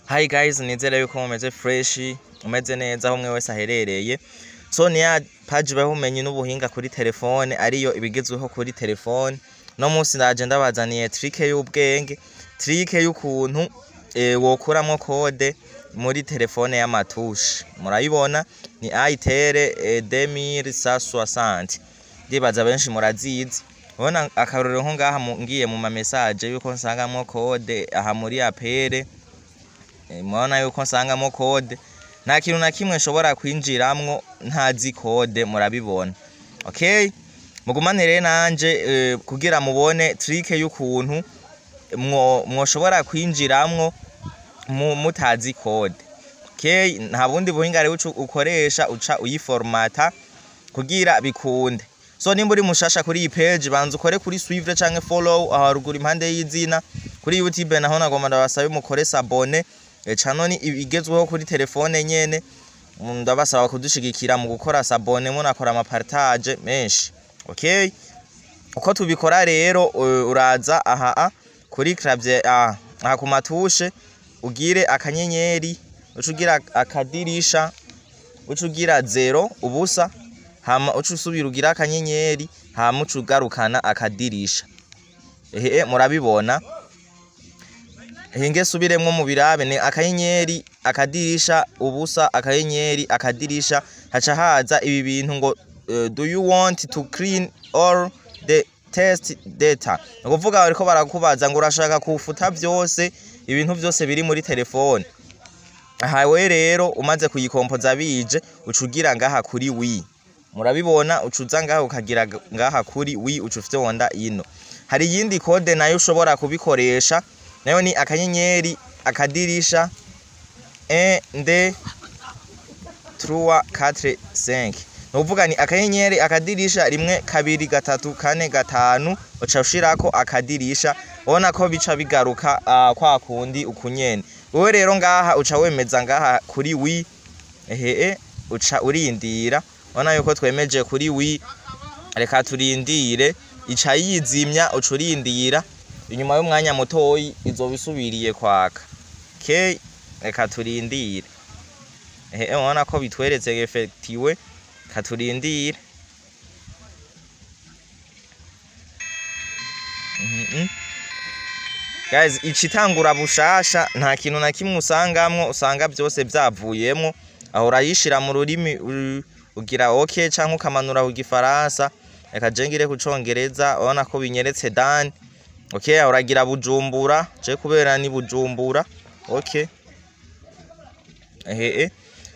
Hi guys, nizere yuko mumeze fresh, umeze neza aho mwe wese aherereye. So niya page bahumenye n'ubuhinga kuri telefone ariyo ibigezweho kuri telefone. No munsi ndaje ndabazaniye trick y'ubwenge, trick y'ukuntu wokuramwo code muri telefone y'amatushe. Murayibona ni itere 2160. Ndibaza benshi murazizi. Ubona akarorero nko ngaha ngiye mu ma message yuko nsangamwo code aha muri apere. Mwana yuko nsangamo code nta kintu na kimwe nshobora kwinjiramwo ntazi code murabibona. Okay, mugumanire nanje kugira mubone trick y'ukuntu mwoshobora kwinjiramwo mutazi code. Okay, nta bundi buhinga rero ukoresha uca uyiformata kugira bikunde. So nimba uri mushasha kuri iyi page banza ukore kuri suivre canke follow aho ruguru impande y'izina. Kuri YouTube naho nagomba ndabasabe mukore s'abone. Channel ni igezweho kuri telefone nyene, ndabasaba kudushigikira mu gukora s'abone munakora ama partage menshi. Okay, uko tubikora rero uraza aha kuri clavier aha ku matushe ugire akanyenyeri, ucugira akadirisha, ucugira 0 ubusa, hama ucusubira ugira akanyenyeri, hama ucugarukana akadirisha. Murabibona. Hinge subiremwo mu birabe ni akanyenyeri akadirisha ubusa akanyenyeri akadirisha haca haza ibi bintu ngo do you want to clean all the test data. Ukuvuga bariko barakubaza ngo urashaka kufuta byose ibintu byose biri muri telefone. Hawe rero umaze kuyikompoza bije ucugira ngaha kuri wi. Murabibona ucuza ngaha ukagira ngaha kuri wi ucufite wonda ino. Hari yindi code nayo ushobora kubikoresha. Nayo ni akanyenyeri akadirisha 1 2 3 4 5. Nuvuga ni akanyenyeri akadirisha 1 2 3 4 5 uca ushirako akadirisha. Ubona ko bica bigaruka kwa kundi ukunyene. Wewe rero ngaha uca wemeza ngaha kuri wi. Uca urindira. Ubona yuko twemeje kuri wi. Reka turindire ica yizimya uca urindira. Inyuma y'umwanya mutoyi izobisubiriye kwaka. Okay, reka turindire. Ubona ko bitweretse effectiwe, katurindire. Guys, icitangura bushasha nta kintu na kimwe usangamwo, usanga byose byavuyemo. Aho urayishira mu rurimi ugira okay canke ukamanura ku gifaransa. Reka jengire ku congereza, ubona ko binyeretse dan. Okay, uragira Bujumbura, je kubera ni Bujumbura. Okay.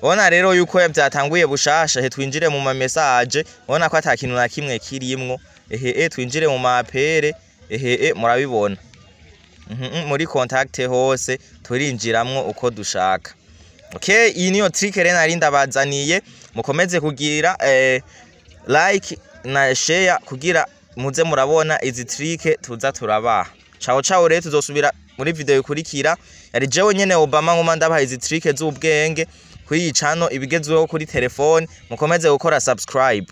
Ubona rero yuko byatanguye bushasha, twinjire mu ma message, ubona ko atakintu na kimwe kirimwo. Twinjire mu mapere, murabibona. Muri contact hose turinjiramwo uko dushaka. Okay, iyi niyo trick rero nari ndabazaniye, mukomeze kugira like na share kugira muze murabona izi trick tuza turabaha. Ciao rero tuzosubira muri video ikurikira. Yari jewe nyene Obama ngoma ndabaha izi trick z'ubwenge kuri iyi channel ibigezweho kuri telefone. Mukomeze gukora subscribe.